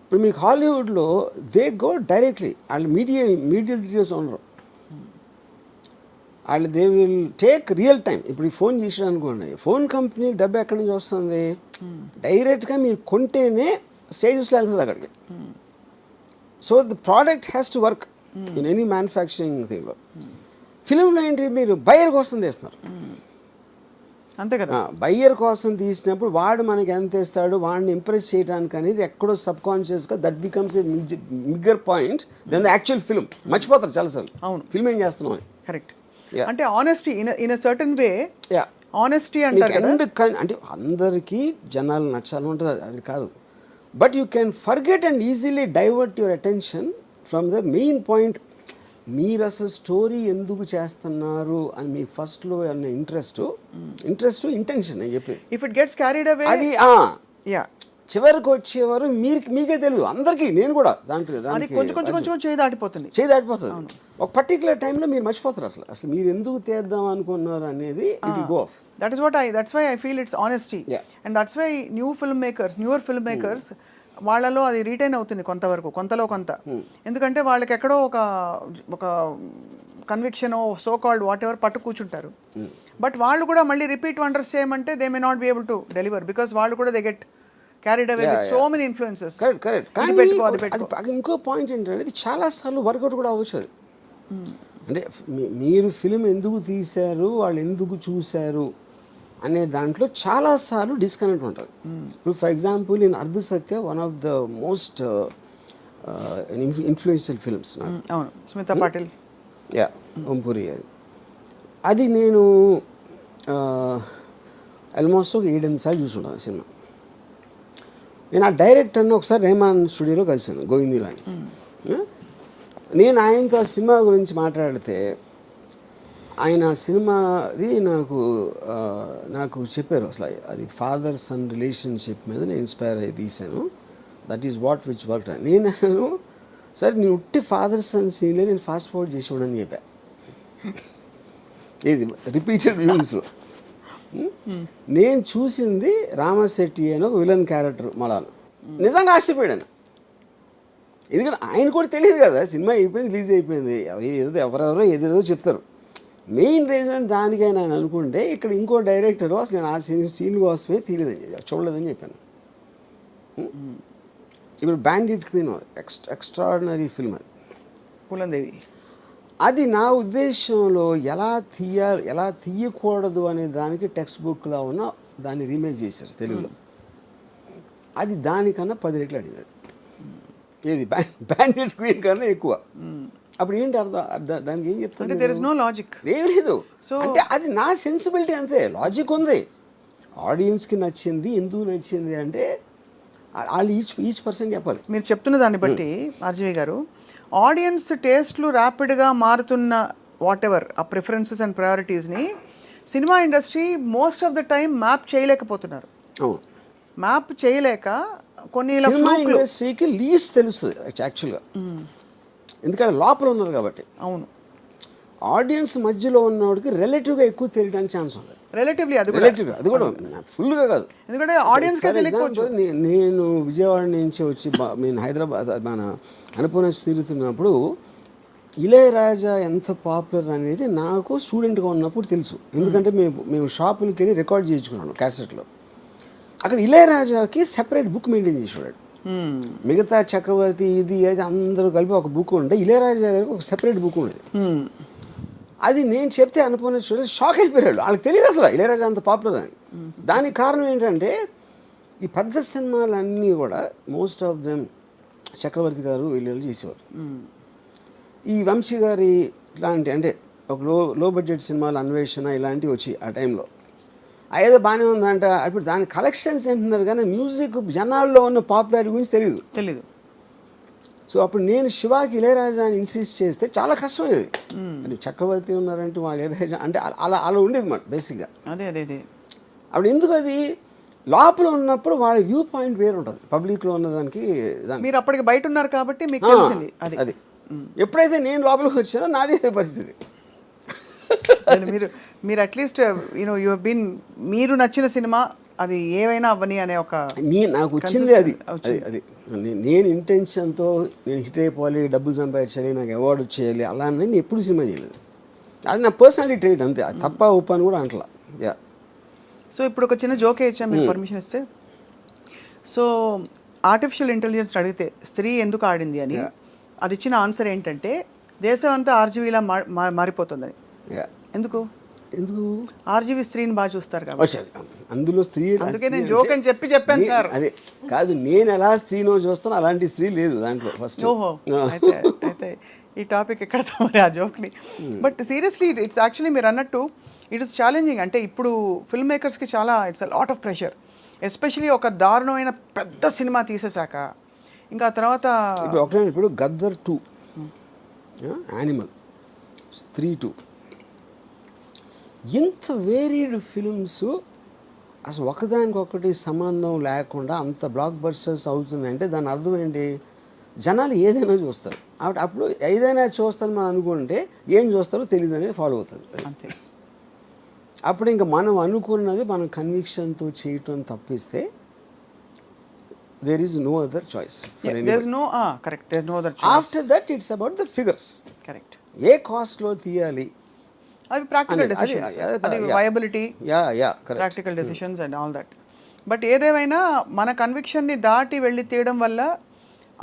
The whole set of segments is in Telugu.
ఇప్పుడు మీకు హాలీవుడ్లో దే గో డైరెక్ట్లీ వాళ్ళు మీడియేటర్స్ ఉండరు. వాళ్ళు they will take real time. ఇప్పుడు ఈ ఫోన్ చేసాడు అనుకోండి, ఫోన్ కంపెనీ డబ్బు ఎక్కడి నుంచి వస్తుంది? డైరెక్ట్గా మీరు కొంటేనే స్టేజెస్లో వెళ్తుంది అక్కడికి. So the product has to work in any manufacturing థింగ్లో. ఫిలింలో ఏంటి, మీరు బయ్యర్ కోసం తీస్తున్నారు, అంతే కదా. బయ్యర్ కోసం తీసినప్పుడు వాడు మనకి ఎంత ఇస్తాడు, వాడిని ఇంప్రెస్ చేయడానికి అనేది ఎక్కడో సబ్ కాన్షియస్గా that becomes a bigger point then the actual film. మర్చిపోతారు చాలాసార్లు అవును ఫిల్మ్ ఏం చేస్తున్నాం అని. కరెక్ట్. అంటే honesty in a certain way, honesty అంటారు కదా. అంటే అందరికీ జనాలు నచ్చాలని ఉంటుంది, అది కాదు. But you can forget and easily divert your attention from the main point. మీరు అసలు స్టోరీ ఎందుకు చేస్తున్నారు అని మీకు ఫస్ట్లో ఏమన్నా ఇంట్రెస్ట్ ఇంటెన్షన్ అని చెప్పి if it gets carried away అది చివరికి వచ్చేవారు మీకే తెలియదు అందరికీ. నేను కూడా దానికి కొంచెం చేయి దాటిపోతుంది. ఒక పర్టికులర్ టైంలో మీరు మర్చిపోతారు అసలు మీరు ఎందుకు తీద్దాం అనుకున్నారు అనేది. It go off. That's why I feel it's honesty. And that's why newer film makers వాళ్ళలో అది రీటైన్ అవుతుంది కొంతవరకు, కొంతలో కొంత. ఎందుకంటే వాళ్ళకి ఎక్కడో ఒక conviction so called what ever పట్టు కూర్చుంటారు. బట్ వాళ్ళు కూడా మళ్ళీ రిపీట్ వండర్స్ చేయమంటే they may not be able to deliver, because వాళ్ళు కూడా they get carried away with so many influences. Correct. కానీ ఇంకో పాయింట్ ఏంటంటే ఇది చాలాసార్లు వర్కౌట్ కూడా అవ్వచ్చు. అంటే మీరు ఫిలిం ఎందుకు తీశారు, వాళ్ళు ఎందుకు చూశారు అనే దాంట్లో చాలాసార్లు డిస్కనెక్ట్ ఉంటుంది. ఇప్పుడు for example in Ardh Satya one of the most influential films. అవును, స్మితా పాటిల్, ఓంపురి. అది నేను ఆల్మోస్ట్ ఒక 7-8 సార్లు చూసుంటాను సినిమా. నేను ఆ డైరెక్టర్ని ఒకసారి రెహమాన్ స్టూడియోలో కలిసాను, గోవిందీలాని. నేను ఆయనతో ఆ సినిమా గురించి మాట్లాడితే ఆయన సినిమాది నాకు చెప్పారు అసలు అది ఫాదర్ సన్ రిలేషన్షిప్ మీద నేను ఇన్స్పైర్ అయ్యి తీశాను, that is what which work. నేను సరే నేను ఉట్టి ఫాదర్ సన్ సీన్లే నేను ఫాస్ట్ ఫార్వర్డ్ చేసి ఉండని చెప్పా. ఇది రిపీటెడ్ వ్యూస్లో. నేను చూసింది రామశెట్టి అని ఒక విలన్ క్యారెక్టర్ మలాను. నిజంగా ఆశ్చర్యపోయాను, ఎందుకంటే ఆయన కూడా తెలియదు కదా, సినిమా అయిపోయింది, రిలీజ్ అయిపోయింది, ఎవరెవరో ఏదేదో చెప్తారు. మెయిన్ రీజన్ దానికైనా ఆయన అనుకుంటే ఇక్కడ ఇంకో డైరెక్టర్ అసలు నేను ఆ సీన్ కోసమే తీయలేదని చూడలేదని చెప్పాను. ఇప్పుడు బ్యాండిట్ క్వీన్ ఎక్స్ట్రాడినరీ ఫిల్మ్ అది, పూలందేవి. అది నా ఉద్దేశంలో ఎలా తీయకూడదు అనే దానికి టెక్స్ట్ బుక్లో ఉన్న దాన్ని రీమేక్ చేశారు తెలుగులో. అది దానికన్నా 10 రెట్లు అడిగింది. ఏది బ్యాండిట్ క్వీన్ కన్నా ఎక్కువ. అప్పుడు ఏంటి అర్థం, దానికి ఏం చెప్తాను, దేర్ ఇస్ నో లాజిక్, ఏం లేదు. అంటే అది నా సెన్సిబిలిటీ అంతే, లాజిక్ ఉంది. ఆడియన్స్కి నచ్చింది, ఎందుకు నచ్చింది అంటే వాళ్ళు ఈచ్ పర్సన్ చెప్పాలి. మీరు చెప్తున్న దాన్ని బట్టి ఆర్జీవి గారు, ఆడియన్స్ టేస్ట్లు ర్యాపిడ్గా మారుతున్న వాట్ ఎవర్ ఆ ప్రిఫరెన్సెస్ అండ్ ప్రయారిటీస్ని cinema industry most of the time map చేయలేకపోతున్నారు. అవును, మ్యాప్ చేయలేక కొన్ని సినిమా ఇండస్ట్రీకి లీస్ట్ తెలుస్తుంది యాక్చువల్గా, ఎందుకంటే లోపల ఉన్నారు కాబట్టి. అవును, ఆడియన్స్ మధ్యలో ఉన్నవాడికి రిలేటివ్గా ఎక్కువ తెలియడానికి ఛాన్స్ ఉంది. రిలేటివ్లీ అది కూడా ఫుల్గా కాదు, ఎందుకంటే ఆడియన్స్ నేను విజయవాడ నుంచి వచ్చి నేను హైదరాబాద్ మన అనుపూర్ణేశ్వరి తిరుగుతున్నప్పుడు ఇళయరాజా ఎంత పాపులర్ అనేది నాకు స్టూడెంట్గా ఉన్నప్పుడు తెలుసు. ఎందుకంటే మేము షాపులకి వెళ్ళి రికార్డ్ చేయించుకున్నాను క్యాసెట్లో. అక్కడ ఇళయరాజాకి సెపరేట్ బుక్ మెయింటైన్ చేసాడు. మిగతా చక్రవర్తి ఇది అది అందరూ కలిపి ఒక బుక్ ఉంటే ఇళయరాజా గారికి ఒక సెపరేట్ బుక్ ఉండేది. అది నేను చెప్తే అనుకున్న షాక్ అయిపోయాడు, వాళ్ళకి తెలియదు అసలు ఇళయరాజా అంత పాపులర్ అని. దానికి కారణం ఏంటంటే ఈ పెద్ద సినిమాలన్నీ కూడా మోస్ట్ ఆఫ్ దెమ్ చక్రవర్తి గారు వీళ్ళు చేసేవారు. ఈ వంశీ గారి ఇలాంటి అంటే ఒక లో బడ్జెట్ సినిమాలు అన్వేషణ ఇలాంటివి వచ్చి ఆ టైంలో ఏదో బాగానే ఉందంట. అప్పుడు దాని కలెక్షన్స్ ఏంటున్నారు కానీ మ్యూజిక్ జనాల్లో ఉన్న పాపులారిటీ గురించి తెలియదు. సో అప్పుడు నేను శివాకి ఇళయరాజా అని ఇన్సిస్ట్ చేస్తే చాలా కష్టమయ్యేది. అంటే చక్రవర్తి ఉన్నారంటే వాళ్ళు ఇళయరాజా అంటే అలా ఉండేది మాట బేసిక్గా. అదే అప్పుడు ఎందుకు అది లోపల ఉన్నప్పుడు వాళ్ళ వ్యూ పాయింట్ వేరు ఉంటుంది, పబ్లిక్లో ఉన్నదానికి. మీరు అప్పటికి బయట ఉన్నారు కాబట్టి మీకు తెలిసింది అది. ఎప్పుడైతే నేను లోపలికి వచ్చానో నాదే పరిస్థితి. మీరు at least you know you have been, మీరు నచ్చిన సినిమా అది ఏమైనా అవ్వని అనే ఒక నాకు వచ్చింది అది అది నేను ఇంటెన్షన్తో నేను హిట్ అయిపోవాలి, డబ్బులు సంపాదించాలి, నాకు అవార్డు వచ్చేయాలి అలా అని నేను ఎప్పుడు సినిమా చేయలేదు. అది నా పర్సనాలిటీ ట్రేట్ అంతే, అది తప్ప ఉప్పు అని కూడా అంటలా. యా. సో ఇప్పుడు ఒక చిన్న జోకే ఇచ్చాం మీరు పర్మిషన్ ఇస్తే. సో ఆర్టిఫిషియల్ ఇంటెలిజెన్స్ అడిగితే స్త్రీ ఎందుకు ఆడింది అని అది ఇచ్చిన ఆన్సర్ ఏంటంటే దేశం అంతా ఆర్జీవీలా మారిపోతుందని. ఎందుకు ఆర్జీవీ స్త్రీని బాగా చూస్తారు కాబట్టి. అందులో స్త్రీ అందుకే నేను జోక్ అని చెప్పాను సార్. అదే కాదు, నేను ఎలా స్త్రీనో చూస్తాను అలాంటి స్త్రీ లేదు దాంట్లో ఫస్ట్. ఓహో, అయితే ఈ టాపిక్ ఎక్కడతో మరి ఆ జోక్ని. బట్ సీరియస్లీ ఇట్స్ యాక్చువల్లీ మీరు అన్నట్టు ఇట్ ఇస్ ఛాలెంజింగ్. అంటే ఇప్పుడు ఫిల్మ్ మేకర్స్కి చాలా it's a lot of pressure, especially ఒక దారుణమైన పెద్ద సినిమా తీసేశాక ఇంకా తర్వాత ఇప్పుడు గద్దర్ 2, యానిమల్, స్త్రీ 2, ఇంత వేరీడ్ ఫిల్మ్స్ అసలు ఒకదానికొకటి సంబంధం లేకుండా అంత బ్లాక్ బస్టర్స్ అవుతున్నాయంటే దాని అర్థం ఏంటి? జనాలు ఏదైనా చూస్తారు. అప్పుడు ఏదైనా చూస్తాను మనం అనుకుంటే ఏం చూస్తారో తెలియదు అనేది ఫాలో అవుతుంది. అప్పుడు ఇంకా మనం అనుకున్నది మనం కన్విక్షన్తో చేయటం తప్పిస్తే there is no other choice for anybody. There's no correct, there's no other choice. After that it's about the figures. Correct. ఏ కాస్ట్లో తీయాలి, అవి ప్రాక్టికల్ డెసిషన్స్, అది viability, correct, practical decisions and all that. But ఏదేమైనా మన కన్విక్షన్ని దాటి వెళ్ళి తీయడం వల్ల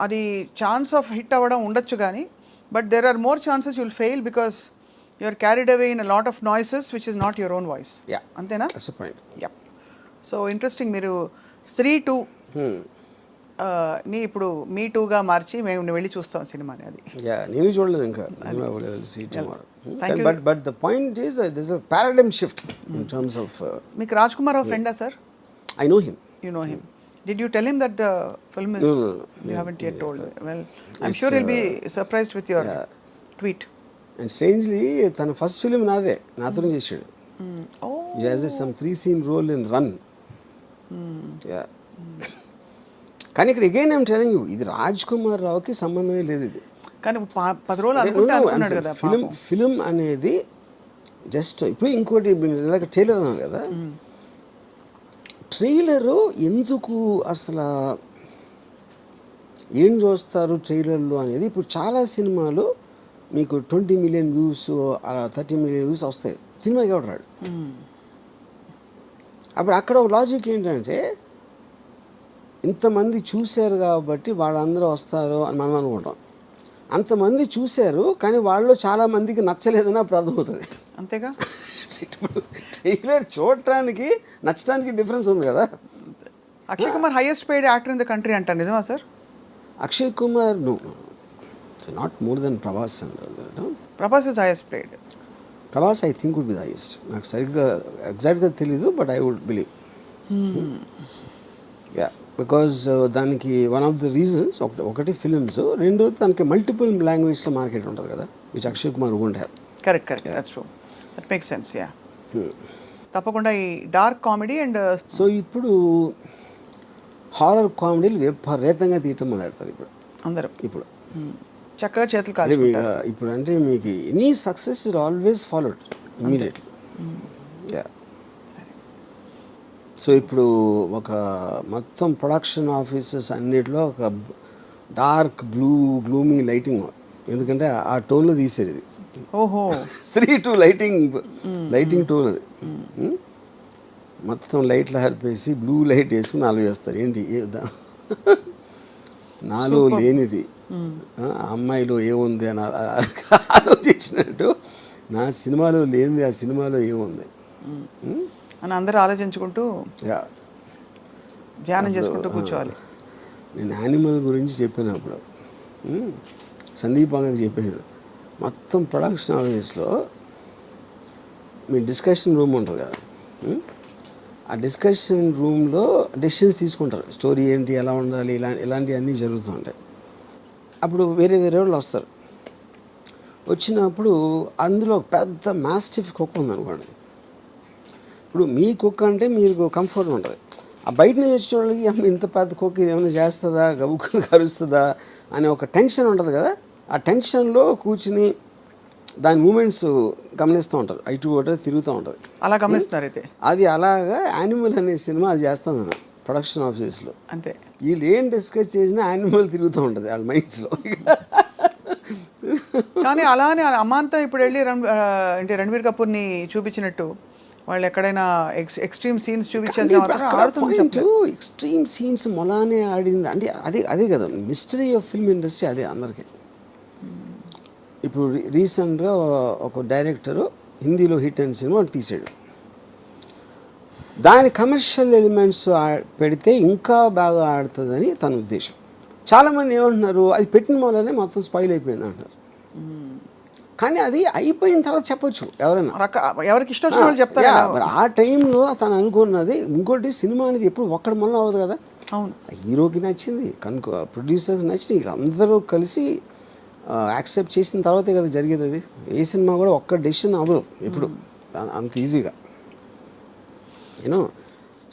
అది ఛాన్స్ ఆఫ్ హిట్ అవ్వడం ఉండొచ్చు కానీ but there are more chances you'll fail because you are carried away in a lot of noises which is not your own voice. అంతేనా? That's the point. Yeah. So interesting. మీరు స్త్రీ 2 ని ఇప్పుడు మీ 2గా మార్చి మేము వెళ్ళి చూస్తాం సినిమాని. అది నేను చూడలేదు ఇంకా. But the point is this is a paradigm shift in terms of. మీకు రాజ్ కుమార్ ఫ్రెండా sir? I know him. You know him. Did you tell him that the film is? No. You haven't yet told. Well, I'm sure he'll be surprised with your tweet. And strangely, తన ఫస్ట్ ఫిల్మ్ నాతోనే చేశాడు. Oh. He has some 3-scene role in Run. Yeah. కానీ ఇక్కడ అగైన్ ఐమ్ టెలింగ్ యూ, ఇది రాజ్ కుమార్ రావుకి సంబంధమే లేదు. ఇది కానీ 10 రోజులు అనుకున్నాడు కదా. ఫిలిం అనేది జస్ట్ ఇప్పుడు ఇంకోటి ఇలాగ ట్రైలర్ అన్నారు కదా, ట్రైలరు ఎందుకు అసలు ఏం చూస్తారు ట్రైలర్లో అనేది. ఇప్పుడు చాలా సినిమాలు మీకు 20 million వ్యూస్, 30 million వ్యూస్ వస్తాయి, సినిమాకి ఎవడు రాడు. అప్పుడు అక్కడ ఒక లాజిక్ ఏంటంటే ఇంతమంది చూశారు కాబట్టి వాళ్ళందరూ వస్తారు అని మనం అనుకుంటాం. అంతమంది చూశారు కానీ వాళ్ళు చాలామందికి నచ్చలేదని అప్పుడు అర్థమవుతుంది. అంతేగా. ఇప్పుడు ట్రైలర్ చూడటానికి నచ్చడానికి డిఫరెన్స్ ఉంది కదా. Akshay Kumar highest paid actor in the country అంటారు, నిజమా sir? Akshay Kumar no, it's not more than Prabhas. Prabhas is highest paid. Prabhas I think would be the highest. నాకు సరిగ్గా ఎగ్జాక్ట్గా తెలీదు but I would believe. Yeah, because దానికి వన్ ఆఫ్ ద రీజన్స్ ఒకటి ఫిలిమ్స్, రెండు దానికి మల్టిపుల్ లాంగ్వేజ్లో మార్కెట్ ఉంటుంది కదా, which Akshay Kumar won't have. Correct, that's true, that makes sense. Yeah, తప్పకుండా ఈ డార్క్ కామెడీ అండ్ సో ఇప్పుడు హారర్ కామెడీలు విపరీతంగా తీయటం మొదలెడతారు ఇప్పుడు అందరూ. ఇప్పుడు చక్కగా చేతులు కాదు ఇప్పుడు. అంటే మీకు any success is always followed immediately. Yeah, so ఇప్పుడు ఒక మొత్తం ప్రొడక్షన్ ఆఫీసెస్ అన్నిటిలో ఒక డార్క్ గ్లూమీ లైటింగ్, ఎందుకంటే ఆ టోన్లో తీసేది ఇది. ఓహో, స్త్రీ 2 లైటింగ్ టోన్ అది. మొత్తం లైట్లు హరిపేసి బ్లూ లైట్ వేసుకుని ఆలోచిస్తారు ఏంటి నాలో లేనిది అమ్మాయిలో ఏముంది అని ఆలోచించినట్టు నా సినిమాలో లేనిది ఆ సినిమాలో ఏముంది అని అందరూ ఆలోచించుకుంటూ ధ్యానం చేసుకుంటూ కూర్చోవాలి. నేను యానిమల్ గురించి చెప్పినప్పుడు సందీప్ అంగకి చెప్పాను, మొత్తం ప్రొడక్షన్ ఆఫీస్లో మీ డిస్కషన్ రూమ్ ఉంటుంది కదా, ఆ డిస్కషన్ రూమ్లో డెసిషన్స్ తీసుకుంటారు, స్టోరీ ఏంటి, ఎలా ఉండాలి, ఇలాంటివన్నీ జరుగుతూ ఉంటాయి. అప్పుడు వేరే వాళ్ళు వస్తారు. వచ్చినప్పుడు అందులో ఒక పెద్ద మాస్టిఫ్ కుక్క ఉందనుకోండి. ఇప్పుడు మీ కుక్క అంటే మీకు కంఫర్ట్ ఉంటుంది. ఆ బయట నుంచి వచ్చిన వాళ్ళకి ఇంత పెద్ద కుక్క ఏమైనా చేస్తుందా, గబుక్కుని కరుస్తుందా అనే ఒక టెన్షన్ ఉంటుంది కదా. ఆ టెన్షన్లో కూర్చుని దాని మూమెంట్స్ గమనిస్తూ ఉంటారు, ఇటు ఒకటి తిరుగుతూ ఉంటుంది. అలా గమనిస్తున్నారు అయితే. అది అలాగా యానిమల్ అనే సినిమా అది చేస్తాను నేను ప్రొడక్షన్ ఆఫీస్లో. అంతే, వీళ్ళు ఏం డిస్కస్ చేసినా యానిమల్ తిరుగుతూ ఉంటుంది వాళ్ళ మైండ్స్లో. కానీ అలానే అమాంతం ఇప్పుడు వెళ్ళి అంటే రణబీర్ కపూర్ని చూపించినట్టు వాళ్ళు ఎక్కడైనా ఎక్స్ట్రీమ్ సీన్స్ చూపించాల్సిన ఆడుతుంది. ఎక్స్ట్రీమ్ సీన్స్ మొలానే ఆడింది అంటే అదే కదా మిస్టరీ ఆఫ్ ఫిల్మ్ ఇండస్ట్రీ, అదే అందరికీ. ఇప్పుడు రీసెంట్గా ఒక డైరెక్టరు హిందీలో హిట్ అయిన సినిమా తీసాడు, దాని కమర్షియల్ ఎలిమెంట్స్ పెడితే ఇంకా బాగా ఆడుతుందని తన ఉద్దేశం. చాలామంది ఏమంటున్నారు, అది పెట్టిన మూలనే మొత్తం స్పాయిల్ అయిపోయింది అంటున్నారు. కానీ అది అయిపోయిన తర్వాత చెప్పొచ్చు ఎవరైనా, ఎవరికి ఇష్టం వచ్చిన వాళ్ళు చెప్తారు. మరి ఆ టైంలో తను అనుకున్నది. ఇంకోటి సినిమా అనేది ఎప్పుడు ఒక్కడి మళ్ళీ అవ్వదు కదా. అవును, హీరోకి నచ్చింది, కనుక ప్రొడ్యూసర్స్ నచ్చింది, ఇక్కడ అందరూ కలిసి యాక్సెప్ట్ చేసిన తర్వాతే కదా జరిగేది. అది ఏ సినిమా కూడా ఒక్క డెసిషన్ అవ్వదు ఇప్పుడు అంత ఈజీగా, యూనో.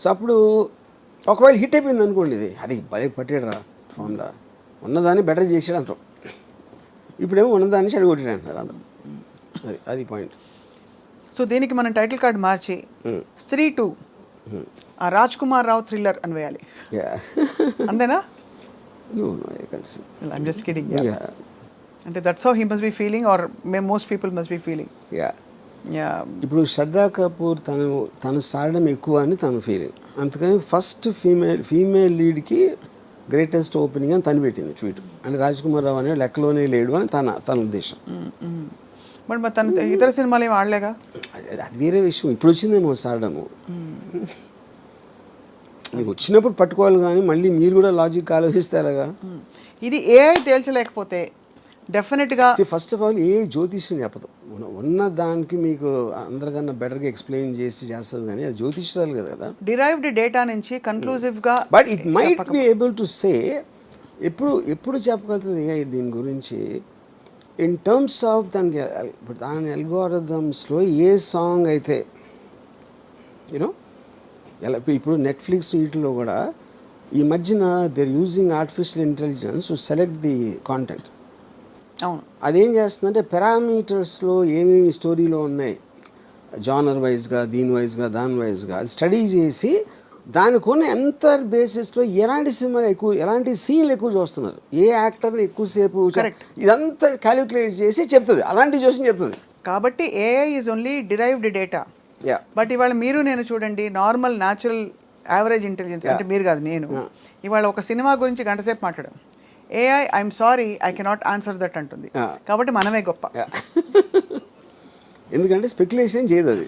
సో అప్పుడు ఒకవేళ హిట్ అయిపోయింది అనుకోండి, ఇది అరే భలే పట్టాడురా ఫోన్లో, ఉన్నదాన్ని బెటర్ చేసాడు అంటారు. ఇప్పుడేమో ఉన్నదాన్ని చెడగొట్టాడు అంటారు అందరు. అది పాయింట్. సో దీనికి మనం టైటిల్ కార్డ్ మార్చి స్త్రీ 2 ఆ రాజ్ కుమార్ రావు థ్రిల్లర్ అని వేయాలి. అంతేనా? I'm just kidding. అంటే that's how he must be feeling or most people must be feeling. ఇప్పుడు శ్రద్ధా కపూర్ తను సాడడం ఎక్కువ అని తన ఫీలింగ్, అందుకని ఫస్ట్ ఫీమేల్ లీడ్కి గ్రేటెస్ట్ ఓపెనింగ్ అని తను పెట్టింది ట్వీట్. అంటే రాజ్ కుమార్ రావు అనే లెక్కలోనే లేడు అని తన ఉద్దేశం. బట్ మరి తన ఇతర సినిమాలు ఏమి ఆడలేగా, అది వేరే విషయం. ఇప్పుడు వచ్చిందేమో సాడము, నీకు వచ్చినప్పుడు పట్టుకోవాలి, కానీ మళ్ళీ మీరు కూడా లాజిక్ ఆలోచిస్తారుగా. ఇది ఏఐ తేల్చలేకపోతే డెఫినెట్గా ఫస్ట్ ఆఫ్ ఆల్ ఏ జ్యోతిష్యం చెప్పదు, ఉన్న దానికి మీకు అందరికన్నా బెటర్గా ఎక్స్ప్లెయిన్ చేస్తుంది, కానీ అది జ్యోతిష్యాలు కదా. డిరైవ్డ్ డేటా నుంచి కన్క్లూజివ్గా, but it might be able to say. ఎప్పుడు చెప్పగలుగుతుంది దీని గురించి ఇన్ టర్మ్స్ ఆఫ్ దాని అల్గోరిథమ్స్లో ఏ సాంగ్ అయితే యూనో ఎలా. ఇప్పుడు నెట్ఫ్లిక్స్ వీటిలో కూడా ఈ మధ్యన they're using artificial intelligence to select the content. అవును, అదేం చేస్తుందంటే పారామీటర్స్లో ఏమేమి స్టోరీలో ఉన్నాయి జానర్ వైజ్గా, దీని వైజ్గా, దాని వైజ్గా అది స్టడీ చేసి దానికున్న ఎంత బేసిస్లో ఎలాంటి సినిమాలు ఎక్కువ, ఎలాంటి సీన్లు ఎక్కువ చూస్తున్నారు, ఏ యాక్టర్ని ఎక్కువసేపు, ఇదంతా క్యాలిక్యులేట్ చేసి చెప్తుంది, అలాంటి చూసి చెప్తుంది. కాబట్టి AI is only derived data. But ఇవాళ మీరు నేను చూడండి, నార్మల్ న్యాచురల్ యావరేజ్ ఇంటెలిజెన్స్ అంటే మీరు కాదు నేను, ఇవాళ ఒక సినిమా గురించి గంటసేపు మాట్లాడాం, AI I'm sorry I cannot answer that అంటుంది. కాబట్టి మనమే గొప్ప, ఎందుకంటే స్పెక్యులేషన్ చేయదు అది.